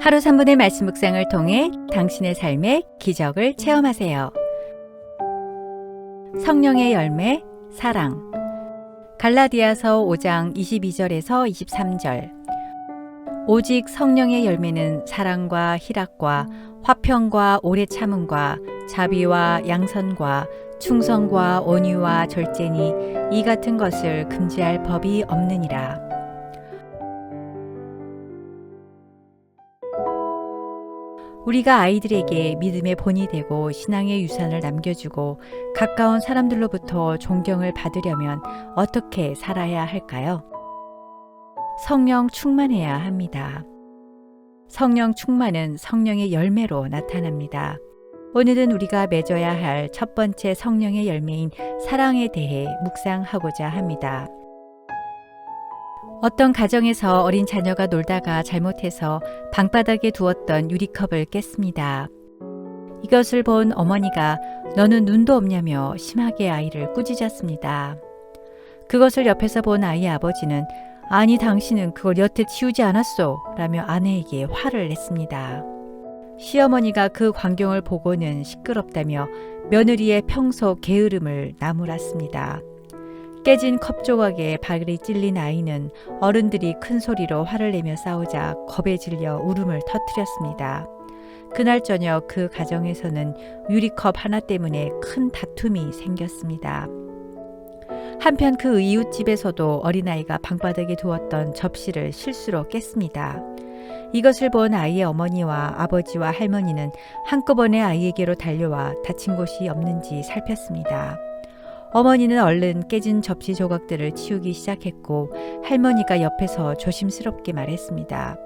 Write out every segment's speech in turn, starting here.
하루 3분의 말씀 묵상을 통해 당신의 삶의 기적을 체험하세요. 성령의 열매, 사랑. 갈라디아서 5장 22절에서 23절. 오직 성령의 열매는 사랑과 희락과 화평과 오래 참음과 자비와 양선과 충성과 온유와 절제니 이 같은 것을 금지할 법이 없느니라. 우리가 아이들에게 믿음의 본이 되고 신앙의 유산을 남겨주고 가까운 사람들로부터 존경을 받으려면 어떻게 살아야 할까요? 성령 충만해야 합니다. 성령 충만은 성령의 열매로 나타납니다. 오늘은 우리가 맺어야 할 첫 번째 성령의 열매인 사랑에 대해 묵상하고자 합니다. 어떤 가정에서 어린 자녀가 놀다가 잘못해서 방바닥에 두었던 유리컵을 깼습니다. 이것을 본 어머니가 너는 눈도 없냐며 심하게 아이를 꾸짖었습니다. 그것을 옆에서 본 아이의 아버지는 아니 당신은 그걸 여태 치우지 않았소 라며 아내에게 화를 냈습니다. 시어머니가 그 광경을 보고는 시끄럽다며 며느리의 평소 게으름을 나무랐습니다. 깨진 컵 조각에 발이 찔린 아이는 어른들이 큰 소리로 화를 내며 싸우자 겁에 질려 울음을 터뜨렸습니다. 그날 저녁 그 가정에서는 유리컵 하나 때문에 큰 다툼이 생겼습니다. 한편 그 이웃집에서도 어린아이가 방바닥에 두었던 접시를 실수로 깼습니다. 이것을 본 아이의 어머니와 아버지와 할머니는 한꺼번에 아이에게로 달려와 다친 곳이 없는지 살폈습니다. 어머니는 얼른 깨진 접시 조각들을 치우기 시작했고 할머니가 옆에서 조심스럽게 말했습니다.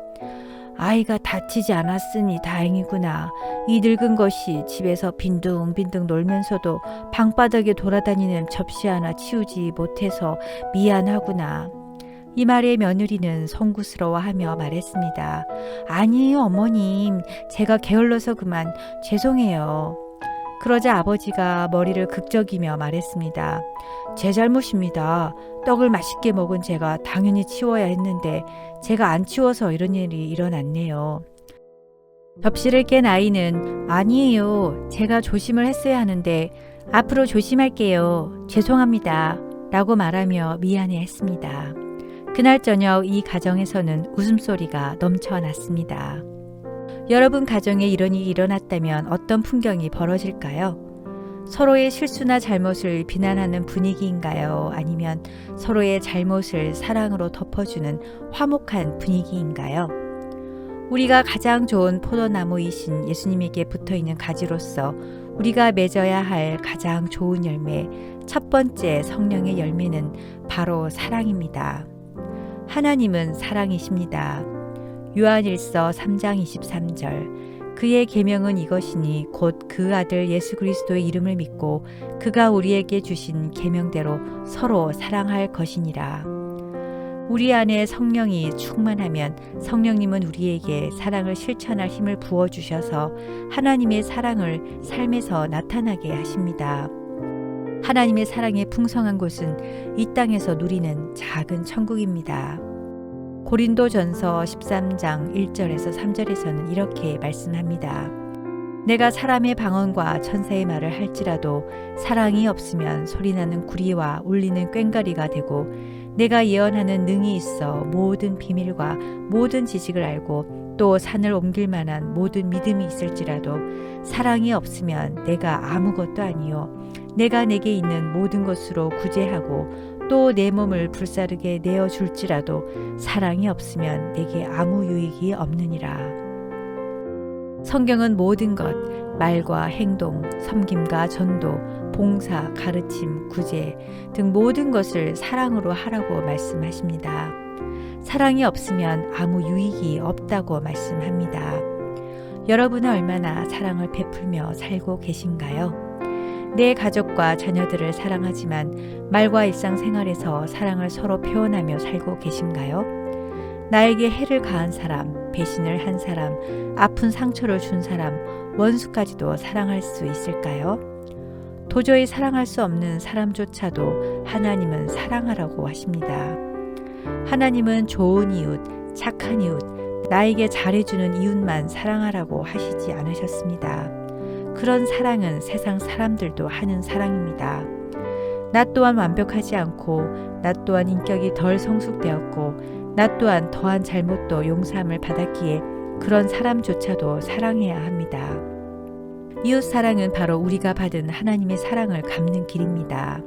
아이가 다치지 않았으니 다행이구나. 이 늙은 것이 집에서 빈둥빈둥 놀면서도 방바닥에 돌아다니는 접시 하나 치우지 못해서 미안하구나. 이 말에 며느리는 송구스러워하며 말했습니다. 아니에요 어머님, 제가 게을러서 그만 죄송해요. 그러자 아버지가 머리를 극적이며 말했습니다. 제 잘못입니다. 떡을 맛있게 먹은 제가 당연히 치워야 했는데 제가 안 치워서 이런 일이 일어났네요. 접시를 깬 아이는 아니에요. 제가 조심을 했어야 하는데 앞으로 조심할게요. 죄송합니다. 라고 말하며 미안해했습니다. 그날 저녁 이 가정에서는 웃음소리가 넘쳐났습니다. 여러분 가정에 이런 일이 일어났다면 어떤 풍경이 벌어질까요? 서로의 실수나 잘못을 비난하는 분위기인가요? 아니면 서로의 잘못을 사랑으로 덮어주는 화목한 분위기인가요? 우리가 가장 좋은 포도나무이신 예수님에게 붙어있는 가지로서 우리가 맺어야 할 가장 좋은 열매, 첫 번째 성령의 열매는 바로 사랑입니다. 하나님은 사랑이십니다. 요한일서 3장 23절. 그의 계명은 이것이니 곧 그 아들 예수 그리스도의 이름을 믿고 그가 우리에게 주신 계명대로 서로 사랑할 것이니라. 우리 안에 성령이 충만하면 성령님은 우리에게 사랑을 실천할 힘을 부어주셔서 하나님의 사랑을 삶에서 나타나게 하십니다. 하나님의 사랑의 풍성한 곳은 이 땅에서 누리는 작은 천국입니다. 고린도전서 13장 1절에서 3절에서는 이렇게 말씀합니다. 내가 사람의 방언과 천사의 말을 할지라도 사랑이 없으면 소리나는 구리와 울리는 꽹과리가 되고 내가 예언하는 능이 있어 모든 비밀과 모든 지식을 알고 또 산을 옮길 만한 모든 믿음이 있을지라도 사랑이 없으면 내가 아무것도 아니요 내가 내게 있는 모든 것으로 구제하고 또 내 몸을 불사르게 내어줄지라도 사랑이 없으면 내게 아무 유익이 없느니라. 성경은 모든 것, 말과 행동, 섬김과 전도, 봉사, 가르침, 구제 등 모든 것을 사랑으로 하라고 말씀하십니다. 사랑이 없으면 아무 유익이 없다고 말씀합니다. 여러분은 얼마나 사랑을 베풀며 살고 계신가요? 내 가족과 자녀들을 사랑하지만 말과 일상생활에서 사랑을 서로 표현하며 살고 계신가요? 나에게 해를 가한 사람, 배신을 한 사람, 아픈 상처를 준 사람, 원수까지도 사랑할 수 있을까요? 도저히 사랑할 수 없는 사람조차도 하나님은 사랑하라고 하십니다. 하나님은 좋은 이웃, 착한 이웃, 나에게 잘해주는 이웃만 사랑하라고 하시지 않으셨습니다. 그런 사랑은 세상 사람들도 하는 사랑입니다. 나 또한 완벽하지 않고 나 또한 인격이 덜 성숙되었고 나 또한 더한 잘못도 용서함을 받았기에 그런 사람조차도 사랑해야 합니다. 이웃 사랑은 바로 우리가 받은 하나님의 사랑을 갚는 길입니다.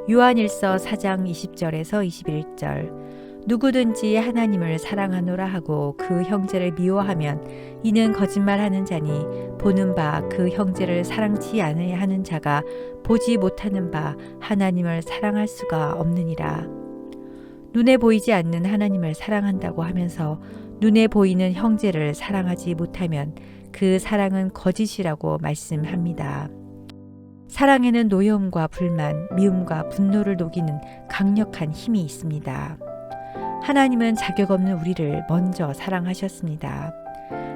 요한일서 4장 20절에서 21절 누구든지 하나님을 사랑하노라 하고 그 형제를 미워하면 이는 거짓말하는 자니 보는 바 그 형제를 사랑치 않으려 하는 자가 보지 못하는 바 하나님을 사랑할 수가 없느니라. 눈에 보이지 않는 하나님을 사랑한다고 하면서 눈에 보이는 형제를 사랑하지 못하면 그 사랑은 거짓이라고 말씀합니다. 사랑에는 노여움과 불만, 미움과 분노를 녹이는 강력한 힘이 있습니다. 하나님은 자격 없는 우리를 먼저 사랑하셨습니다.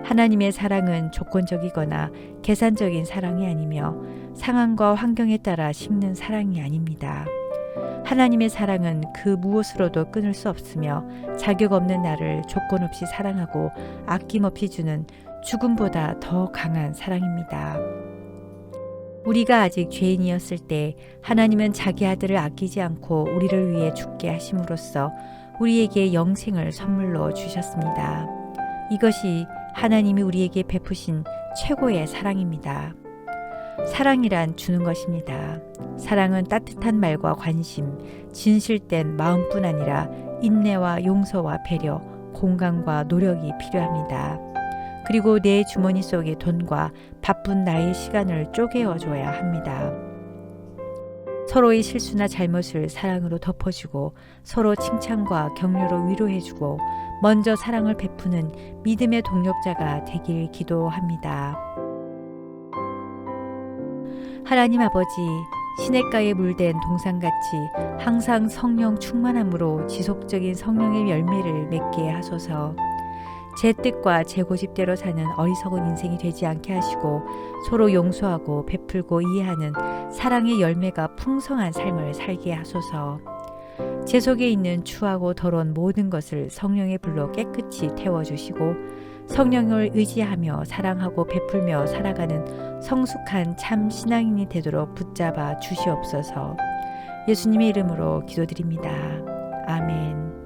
하나님의 사랑은 조건적이거나 계산적인 사랑이 아니며 상황과 환경에 따라 식는 사랑이 아닙니다. 하나님의 사랑은 그 무엇으로도 끊을 수 없으며 자격 없는 나를 조건 없이 사랑하고 아낌없이 주는 죽음보다 더 강한 사랑입니다. 우리가 아직 죄인이었을 때 하나님은 자기 아들을 아끼지 않고 우리를 위해 죽게 하심으로써 우리에게 영생을 선물로 주셨습니다. 이것이 하나님이 우리에게 베푸신 최고의 사랑입니다. 사랑이란 주는 것입니다. 사랑은 따뜻한 말과 관심, 진실된 마음뿐 아니라 인내와 용서와 배려, 공감과 노력이 필요합니다. 그리고 내 주머니 속의 돈과 바쁜 나의 시간을 쪼개어줘야 합니다. 서로의 실수나 잘못을 사랑으로 덮어주고 서로 칭찬과 격려로 위로해주고 먼저 사랑을 베푸는 믿음의 동력자가 되길 기도합니다. 하나님 아버지, 시냇가에 물된 동산같이 항상 성령 충만함으로 지속적인 성령의 열매를 맺게 하소서. 제 뜻과 제 고집대로 사는 어리석은 인생이 되지 않게 하시고 서로 용서하고 베풀고 이해하는 사랑의 열매가 풍성한 삶을 살게 하소서. 제 속에 있는 추하고 더러운 모든 것을 성령의 불로 깨끗이 태워주시고 성령을 의지하며 사랑하고 베풀며 살아가는 성숙한 참 신앙인이 되도록 붙잡아 주시옵소서. 예수님의 이름으로 기도드립니다. 아멘.